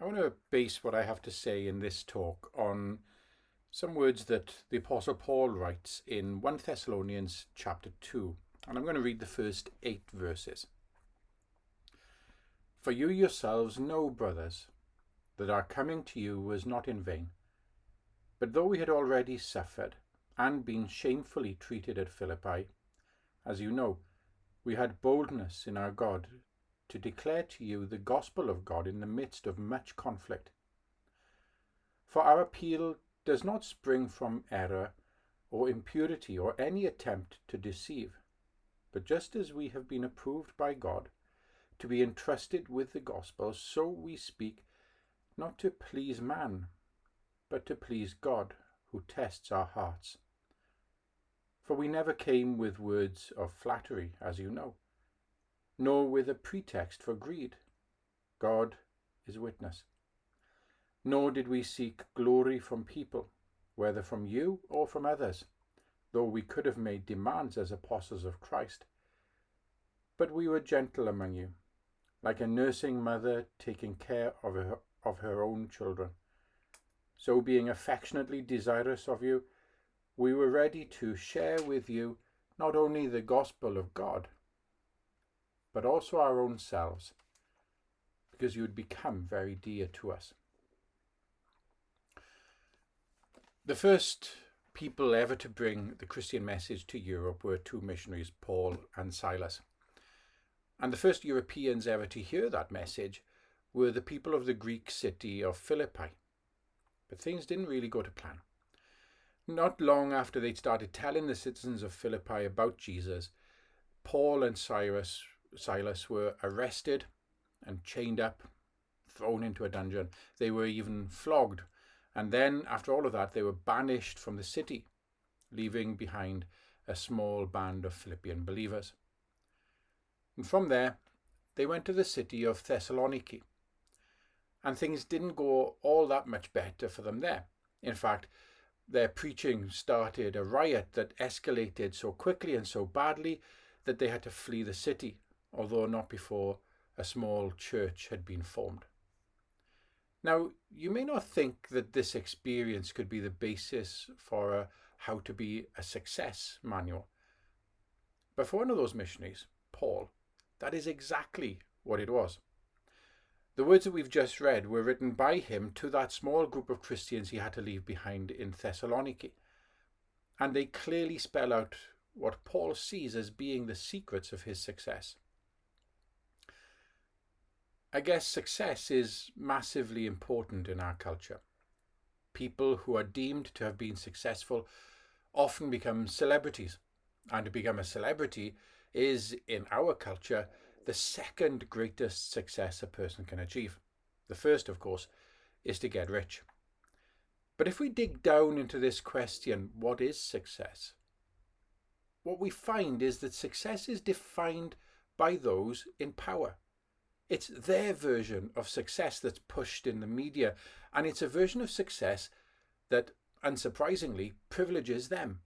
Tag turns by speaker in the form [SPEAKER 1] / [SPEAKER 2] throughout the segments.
[SPEAKER 1] I want to base what I have to say in this talk on some words that the Apostle Paul writes in 1 Thessalonians chapter 2, and I'm going to read the first 8 verses. For you yourselves know, brothers, that our coming to you was not in vain. But though we had already suffered and been shamefully treated at Philippi, as you know, we had boldness in our God to declare to you the gospel of God in the midst of much conflict. For our appeal does not spring from error or impurity or any attempt to deceive, but just as we have been approved by God to be entrusted with the gospel, so we speak, not to please man, but to please God, who tests our hearts. For we never came with words of flattery, as you know, nor with a pretext for greed. God is witness. Nor did we seek glory from people, whether from you or from others, though we could have made demands as apostles of Christ. But we were gentle among you, like a nursing mother taking care of her own children. So being affectionately desirous of you, we were ready to share with you not only the gospel of God, but also our own selves, because you had become very dear to us. The first people ever to bring the Christian message to Europe were 2 missionaries, Paul and Silas. And the first Europeans ever to hear that message were the people of the Greek city of Philippi. But things didn't really go to plan. Not long after they'd started telling the citizens of Philippi about Jesus, Paul and Silas were arrested and chained up, thrown into a dungeon. They were even flogged. And then, after all of that, they were banished from the city, leaving behind a small band of Philippian believers. And from there, they went to the city of Thessaloniki. And things didn't go all that much better for them there. In fact, their preaching started a riot that escalated so quickly and so badly that they had to flee the city, although not before a small church had been formed. Now, you may not think that this experience could be the basis for a how to be a success manual. But for one of those missionaries, Paul, that is exactly what it was. The words that we've just read were written by him to that small group of Christians he had to leave behind in Thessaloniki. And they clearly spell out what Paul sees as being the secrets of his success. I guess success is massively important in our culture. People who are deemed to have been successful often become celebrities. And to become a celebrity is, in our culture, the second greatest success a person can achieve. The first, of course, is to get rich. But if we dig down into this question, what is success? What we find is that success is defined by those in power. It's their version of success that's pushed in the media, and it's a version of success that, unsurprisingly, privileges them.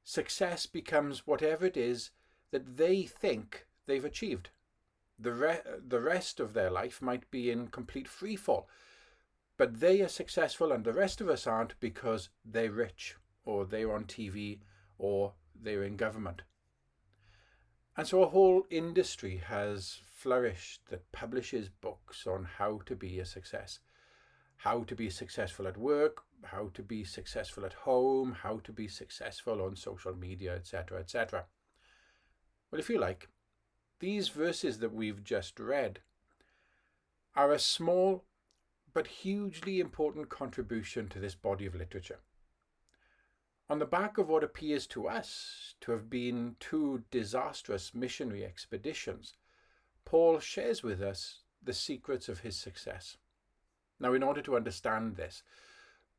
[SPEAKER 1] Success becomes whatever it is that they think they've achieved. The rest of their life might be in complete freefall, but they are successful and the rest of us aren't because they're rich, or they're on TV, or they're in government. And so a whole industry has flourished that publishes books on how to be a success. How to be successful at work, how to be successful at home, how to be successful on social media, etc., etc. Well, if you like, these verses that we've just read are a small but hugely important contribution to this body of literature. On the back of what appears to us to have been 2 disastrous missionary expeditions, Paul shares with us the secrets of his success. Now, in order to understand this,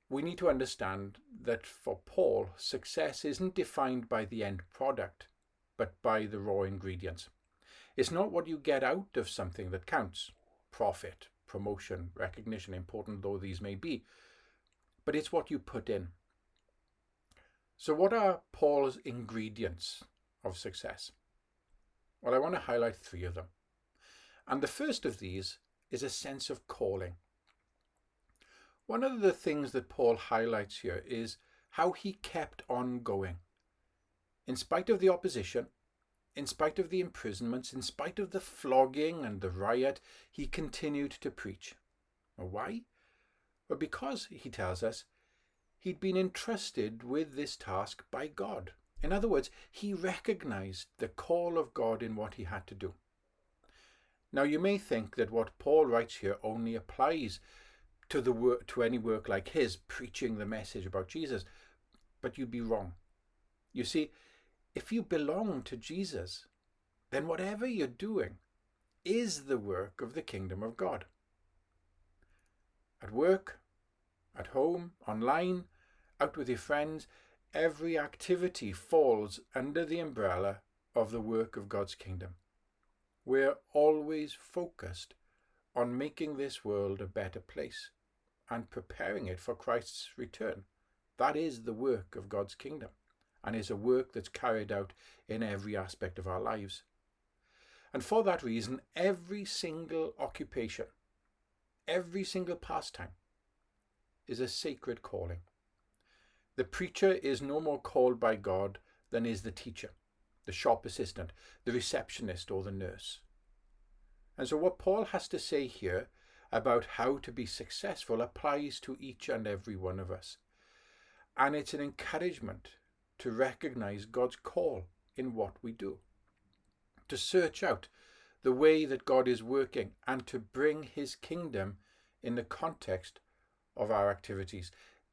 [SPEAKER 1] we need to understand that for Paul, success isn't defined by the end product, but by the raw ingredients. It's not what you get out of something that counts, profit, promotion, recognition, important though these may be, but it's what you put in. So what are Paul's ingredients of success? Well, I want to highlight 3 of them. And the first of these is a sense of calling. One of the things that Paul highlights here is how he kept on going. In spite of the opposition, in spite of the imprisonments, in spite of the flogging and the riot, he continued to preach. Why? Well, because, he tells us, he'd been entrusted with this task by God. In other words, he recognized the call of God in what he had to do. Now, you may think that what Paul writes here only applies to any work like his, preaching the message about Jesus, but you'd be wrong. You see, if you belong to Jesus, then whatever you're doing is the work of the kingdom of God. At work, at home, online, out with your friends, every activity falls under the umbrella of the work of God's kingdom. We're always focused on making this world a better place and preparing it for Christ's return. That is the work of God's kingdom, and is a work that's carried out in every aspect of our lives. And for that reason, every single occupation, every single pastime is a sacred calling. The preacher is no more called by God than is the teacher, the shop assistant, the receptionist, or the nurse. And so what Paul has to say here about how to be successful applies to each and every one of us. And it's an encouragement to recognize God's call in what we do, to search out the way that God is working and to bring his kingdom in the context of our activities.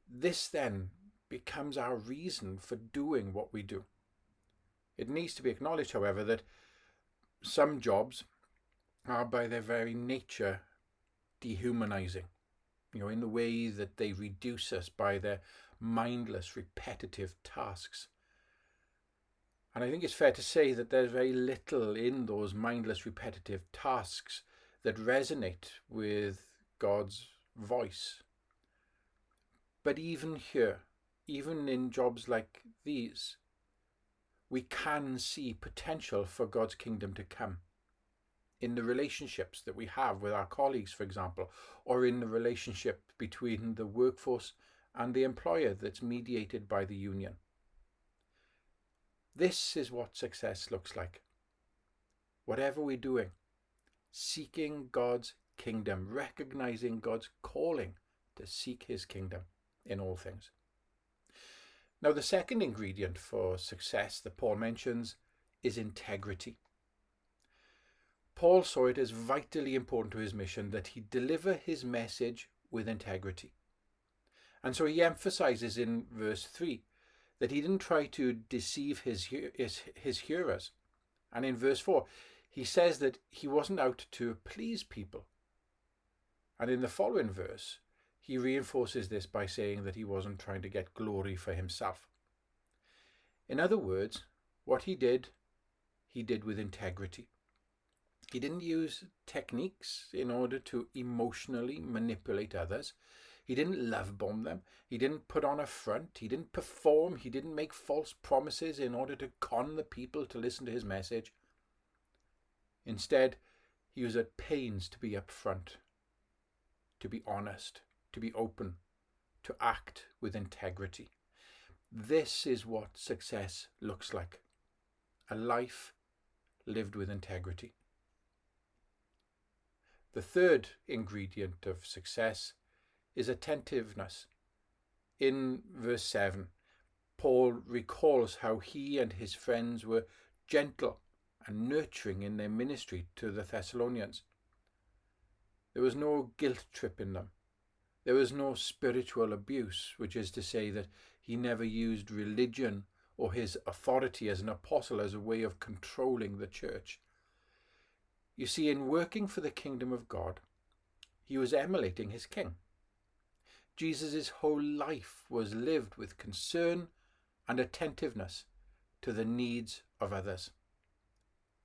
[SPEAKER 1] This then becomes our reason for doing what we do. It needs to be acknowledged, however, that some jobs are by their very nature dehumanizing, in the way that they reduce us by their mindless, repetitive tasks. And I think it's fair to say that there's very little in those mindless, repetitive tasks that resonate with God's voice. But even here, even in jobs like these, we can see potential for God's kingdom to come. In the relationships that we have with our colleagues, for example, or in the relationship between the workforce and the employer that's mediated by the union. This is what success looks like. Whatever we're doing, seeking God's kingdom, recognizing God's calling to seek his kingdom in all things. Now, the second ingredient for success that Paul mentions is integrity. Paul saw it as vitally important to his mission that he deliver his message with integrity. And so he emphasizes in verse 3 that he didn't try to deceive his hearers. And in verse 4, he says that he wasn't out to please people. And in the following verse, he reinforces this by saying that he wasn't trying to get glory for himself. In other words, what he did with integrity. He didn't use techniques in order to emotionally manipulate others. He didn't love bomb them. He didn't put on a front. He didn't perform. He didn't make false promises in order to con the people to listen to his message. Instead, he was at pains to be upfront, to be honest, to be open, to act with integrity. This is what success looks like. A life lived with integrity. The third ingredient of success is attentiveness. In verse 7, Paul recalls how he and his friends were gentle and nurturing in their ministry to the Thessalonians. There was no guilt trip in them. There was no spiritual abuse, which is to say that he never used religion or his authority as an apostle as a way of controlling the church. You see, in working for the kingdom of God, he was emulating his king. Jesus' whole life was lived with concern and attentiveness to the needs of others.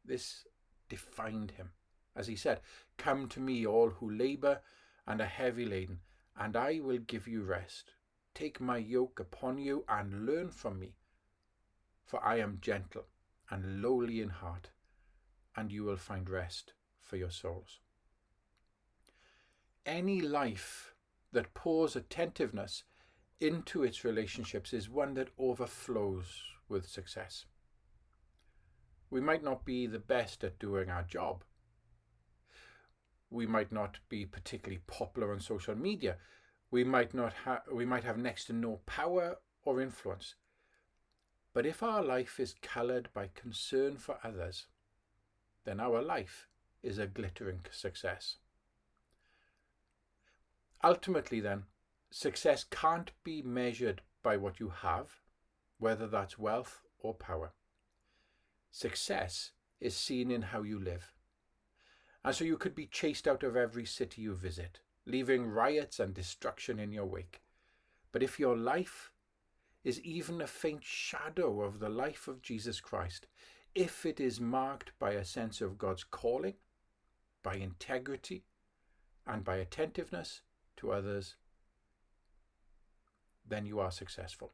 [SPEAKER 1] This defined him. As he said, "Come to me, all who labour and are heavy laden, and I will give you rest. Take my yoke upon you and learn from me, for I am gentle and lowly in heart, and you will find rest for your souls." Any life that pours attentiveness into its relationships is one that overflows with success. We might not be the best at doing our job. We might not be particularly popular on social media. We might have next to no power or influence. But if our life is coloured by concern for others, then our life is a glittering success. Ultimately then, success can't be measured by what you have, whether that's wealth or power. Success is seen in how you live. And so you could be chased out of every city you visit, leaving riots and destruction in your wake. But if your life is even a faint shadow of the life of Jesus Christ, if it is marked by a sense of God's calling, by integrity, and by attentiveness to others, then you are successful.